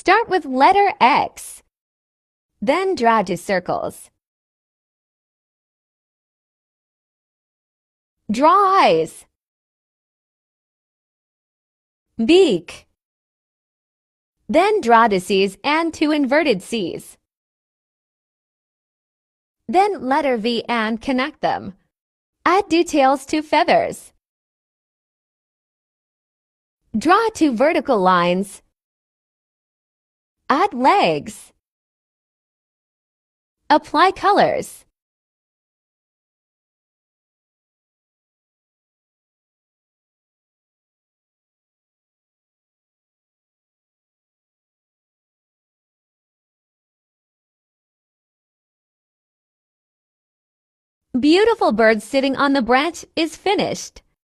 Start with letter X. Then draw 2 circles. Draw eyes, beak. Then draw the C's and 2 inverted C's. Then letter V and connect them. Add details to feathers. Draw 2 vertical lines. Add legs. Apply colors. Beautiful bird sitting on the branch is finished.